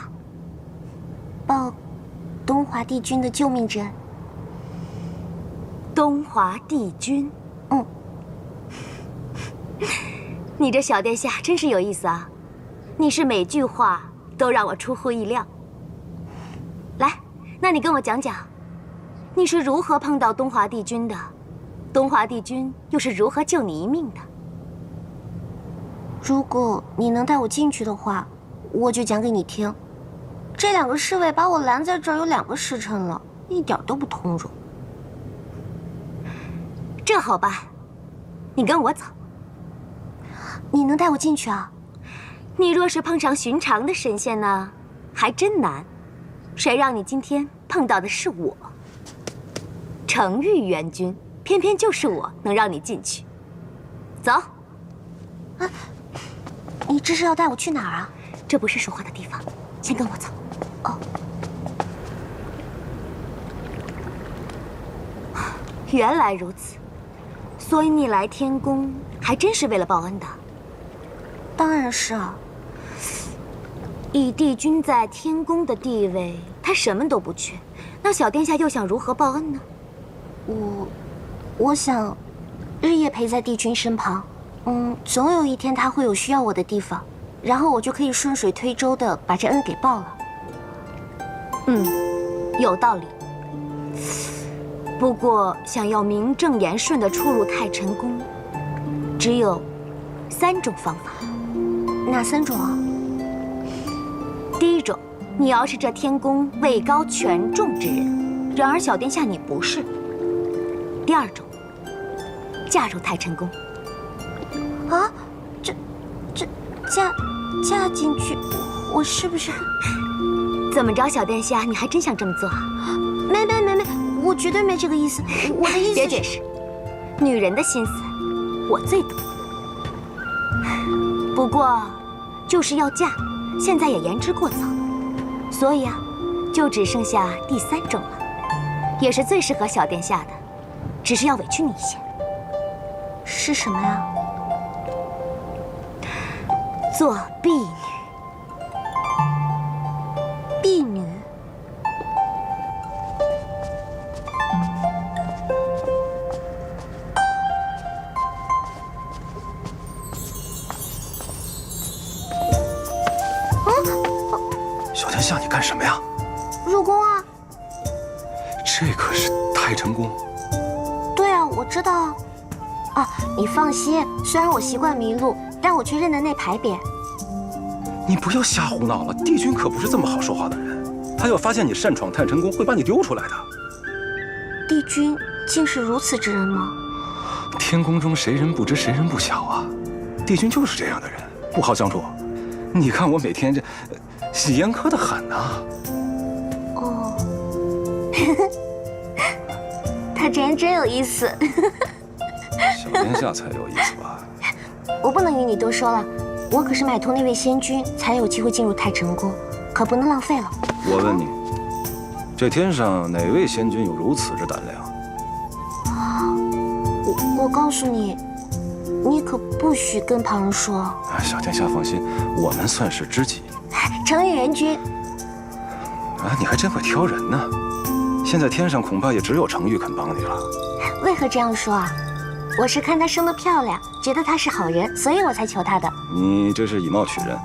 S14: 报东华帝君的救命之恩。
S6: 东华帝君？你这小殿下真是有意思啊！你是每句话都让我出乎意料。来，那你跟我讲讲，你是如何碰到东华帝君的？东华帝君又是如何救你一命的？
S14: 如果你能带我进去的话，我就讲给你听。这两个侍卫把我拦在这儿有2个时辰了，一点都不通融。
S6: 这好办，你跟我走。
S14: 你能带我进去啊？
S6: 你若是碰上寻常的神仙呢，还真难。谁让你今天碰到的是我，程昱元君，偏偏就是我能让你进去。走。
S14: 啊，你这是要带我去哪儿啊？
S6: 这不是说话的地方，先跟我走。
S14: 哦。
S6: 原来如此，所以你来天宫还真是为了报恩的。
S14: 当然是啊。
S6: 以帝君在天宫的地位，他什么都不缺，那小殿下又想如何报恩呢？
S14: 我想日夜陪在帝君身旁，总有一天他会有需要我的地方。
S6: 然后我就可以顺水推舟的把这恩给报了。有道理。不过想要名正言顺的出入太晨宫，只有3种方法。哪3种啊？第一种，你要是这天宫位高权重之人，然而小殿下你不是。第二种，嫁入太晨宫。啊，嫁进去，我是不是？怎么着，小殿下，你还真想这么做啊？没，我绝对没这个意思。我的意思……别解释，女人的心思我最懂。不过，就是要嫁，现在也言之过早，所以啊，就只剩下第3种了，也是最适合小殿下的，只是要委屈你一些。是什么呀？做婢女。婢女。
S13: 小殿下，你干什么呀？
S6: 入宫啊！
S13: 这可是太晨宫。
S6: 对啊，我知道啊。啊，你放心，虽然我习惯迷路，但我却认得那牌匾。
S13: 你不要瞎胡闹了，帝君可不是这么好说话的人，他要发现你擅闯太晨宫，会把你丢出来的。
S6: 帝君竟是如此之人吗？
S13: 天宫中谁人不知谁人不晓啊，帝君就是这样的人，不好相处。你看我每天这严苛的很啊。
S6: 哦，他这人真有意思。
S13: 小殿下才有意思吧？
S6: 我不能与你多说了，我可是买通那位仙君，才有机会进入太晨宫，可不能浪费了。
S13: 我问你，这天上哪位仙君有如此之胆量？
S6: 我告诉你，你可不许跟旁人说。
S13: 小殿下放心，我们算是知己。
S6: 程昱元君。
S13: 啊，你还真会挑人呢。现在天上恐怕也只有程昱肯帮你了。
S6: 为何这样说啊？我是看她生得漂亮，觉得她是好人，所以我才求她的。
S13: 你这是以貌取人。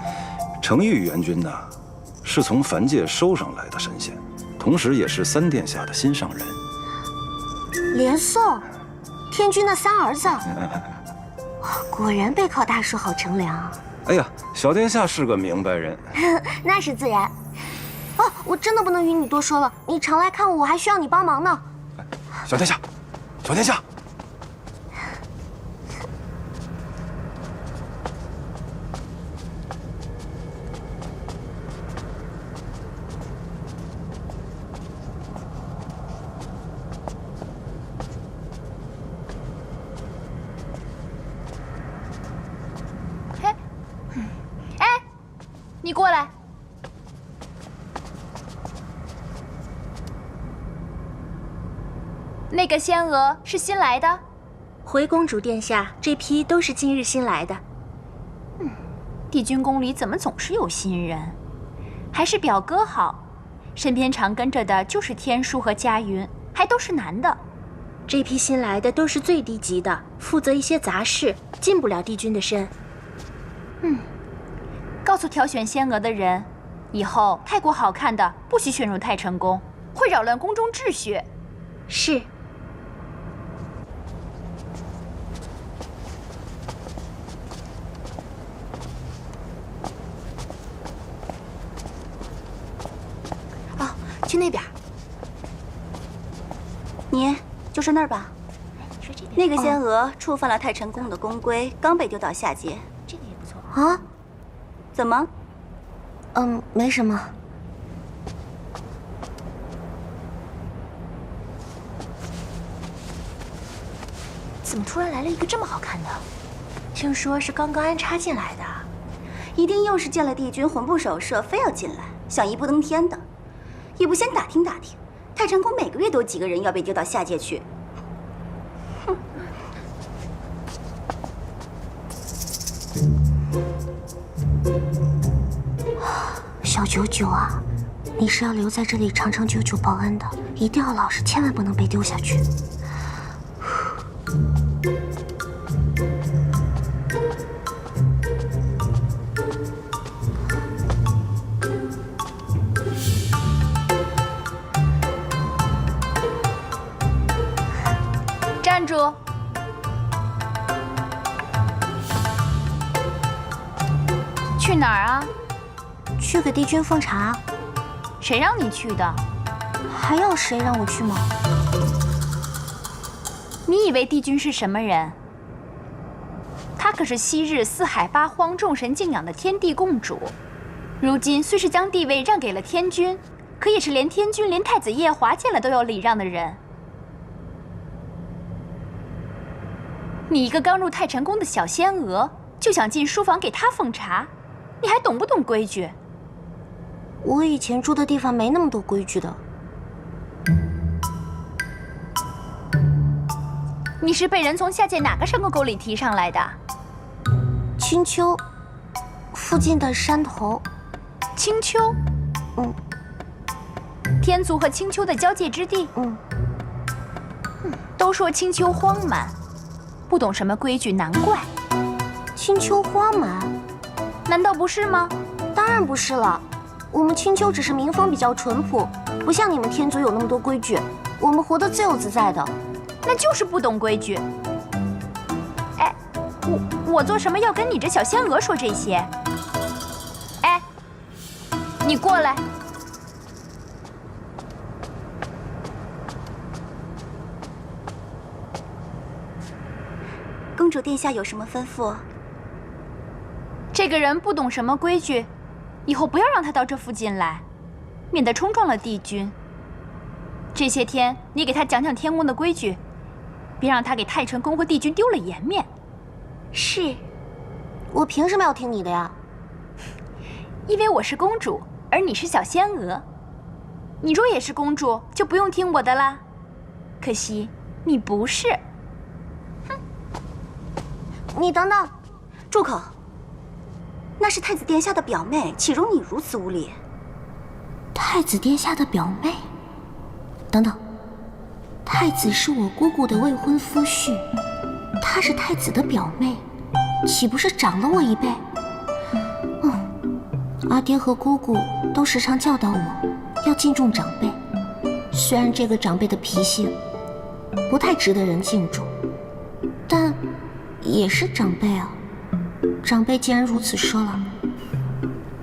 S13: 程昱元君呢，是从凡界收上来的神仙，同时也是3殿下的心上人。
S6: 连宋，天君那3儿子，果然背靠大树好乘凉。
S13: 哎呀，小殿下是个明白人。
S6: 那是自然。哦，我真的不能与你多说了，你常来看我，我还需要你帮忙呢。
S13: 小殿下，小殿下。
S18: 你过来。那个仙娥是新来的？
S6: 回公主殿下，这批都是今日新来的。
S18: 帝君宫里怎么总是有新人？还是表哥好，身边常跟着的就是天舒和佳云，还都是男的。
S6: 这批新来的都是最低级的，负责一些杂事，进不了帝君的身。
S18: 告诉挑选仙娥的人，以后太过好看的不许选入太晨宫，会扰乱宫中秩序。
S6: 是。
S1: 哦，去那边。你就是那儿吧？
S19: 那个仙娥触犯了太晨宫的宫规，刚被丢到下界。
S6: 这个也不错啊。
S19: 怎么？
S6: 没什么。
S1: 怎么突然来了一个这么好看的？听说是刚刚安插进来的，
S19: 一定又是见了帝君魂不守舍，非要进来，想一步登天的，也不先打听打听。太晨宫每个月都几个人要被丢到下界去。哼。
S6: 小九九啊，你是要留在这里长长久久报恩的，一定要老实，千万不能被丢下去。
S18: 去哪儿啊？
S6: 去给帝君奉茶。
S18: 谁让你去的？
S6: 还要谁让我去吗？
S18: 你以为帝君是什么人？她可是昔日四海八荒众神敬仰的天地共主，如今虽是将地位让给了天君，可也是连天君连太子夜华见了都要礼让的人。你一个刚入太晨宫的小仙娥，就想进书房给她奉茶，你还懂不懂规矩？
S6: 我以前住的地方没那么多规矩的。
S18: 你是被人从下界哪个山沟沟里提上来的？
S6: 青丘附近的山头。
S18: 青丘？
S6: 嗯。
S18: 天族和青丘的交界之地？
S6: 嗯。
S18: 都说青丘荒蛮，不懂什么规矩，难怪。
S6: 青丘荒蛮？
S18: 难道不是吗？
S6: 当然不是了。我们青丘只是民风比较淳朴，不像你们天族有那么多规矩，我们活得自由自在的。
S18: 那就是不懂规矩。哎，我做什么要跟你这小仙娥说这些？哎，你过来。
S19: 公主殿下有什么吩咐？
S18: 这个人不懂什么规矩，以后不要让他到这附近来，免得冲撞了帝君。这些天你给他讲讲天宫的规矩，别让他给太晨宫和帝君丢了颜面。
S6: 是，我凭什么要听你的呀？
S18: 因为我是公主，而你是小仙娥。你若也是公主，就不用听我的啦。可惜你不是。
S6: 哼！你等等，
S19: 住口！那是太子殿下的表妹，岂容你如此无礼？
S6: 太子殿下的表妹？等等，太子是我姑姑的未婚夫婿，她是太子的表妹，岂不是长了我一辈？阿爹和姑姑都时常教导我要敬重长辈，虽然这个长辈的脾性不太值得人敬重，但也是长辈啊。长辈既然如此说了，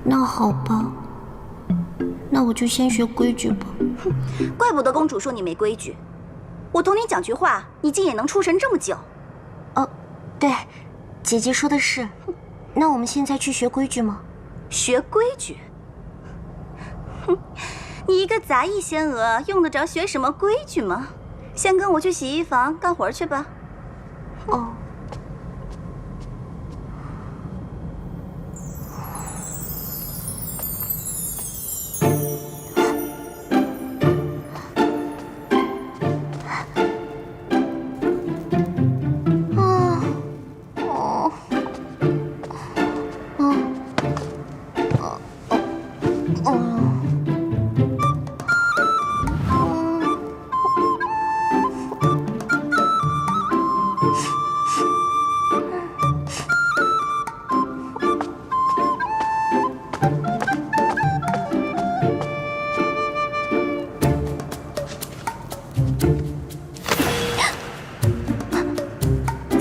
S6: 那好吧，那我就先学规矩吧。
S19: 哼，怪不得公主说你没规矩。我同你讲句话，你竟也能出神这么久。
S6: 哦，对，姐姐说的是。那我们现在去学规矩吗？
S19: 学规矩？哼，你一个杂役仙娥，用得着学什么规矩吗？先跟我去洗衣房干活去吧。
S6: 哦。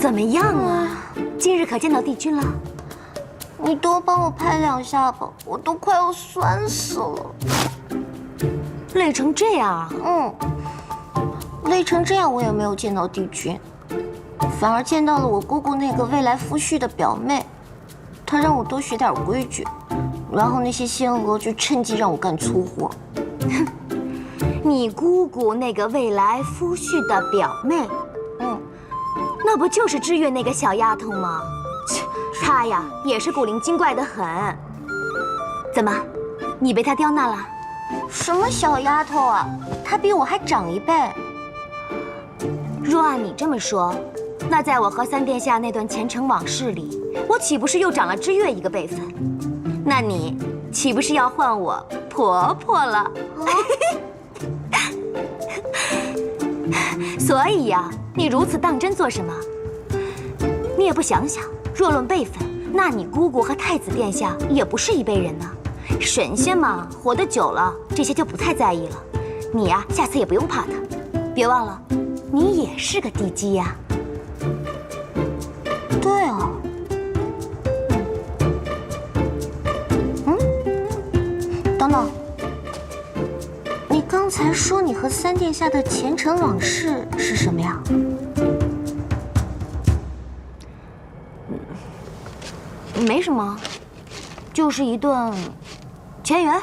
S1: 怎么样啊？今日可见到帝君了？
S6: 你多帮我拍2下吧，我都快要酸死了。
S1: 累成这样啊？
S6: 累成这样我也没有见到帝君，反而见到了我姑姑那个未来夫婿的表妹。她让我多学点规矩，然后那些仙娥就趁机让我干粗活。
S1: 你姑姑那个未来夫婿的表妹？那不就是知月那个小丫头吗？她呀也是古灵精怪的很。怎么，你被她刁难了？
S6: 什么小丫头啊？她比我还长一辈。
S1: 若按你这么说，那在我和三殿下那段前尘往事里，我岂不是又长了知月一个辈分？那你岂不是要换我婆婆了？所以呀，你如此当真做什么？你也不想想，若论辈分，那你姑姑和太子殿下也不是一辈人呢。神仙嘛，活得久了，这些就不太在意了。你呀，下次也不用怕他。别忘了，你也是个帝姬呀。
S6: 对啊。等等，你刚才说你和三殿下的前尘往事是什么呀？没什么，就是一段前缘。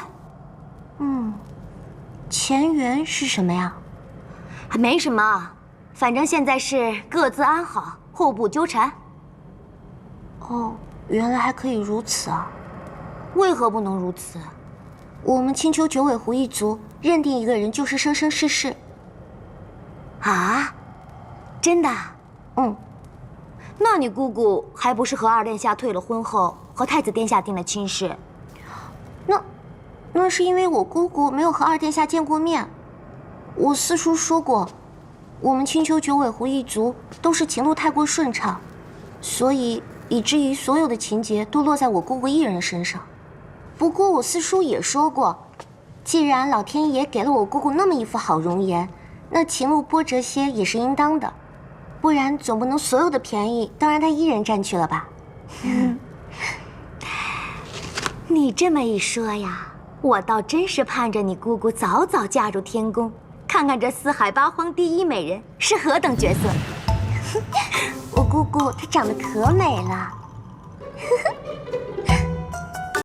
S6: 前缘是什么呀？
S14: 没什么，反正现在是各自安好，互不纠缠。
S6: 哦，原来还可以如此啊！
S14: 为何不能如此？
S6: 我们青丘九尾狐一族认定一个人就是生生世世。
S14: 啊？真的？那你姑姑还不是和二殿下退了婚后和太子殿下定了亲事？
S6: 那是因为我姑姑没有和二殿下见过面。我四叔说过，我们青丘九尾狐一族都是情路太过顺畅，所以以至于所有的情节都落在我姑姑一人身上。不过我四叔也说过，既然老天爷给了我姑姑那么一副好容颜，那情路波折些也是应当的，不然总不能所有的便宜都让她一人占去了吧？
S14: 你这么一说呀，我倒真是盼着你姑姑早早嫁入天宫，看看这四海八荒第一美人是何等角色。
S6: 我姑姑她长得可美了。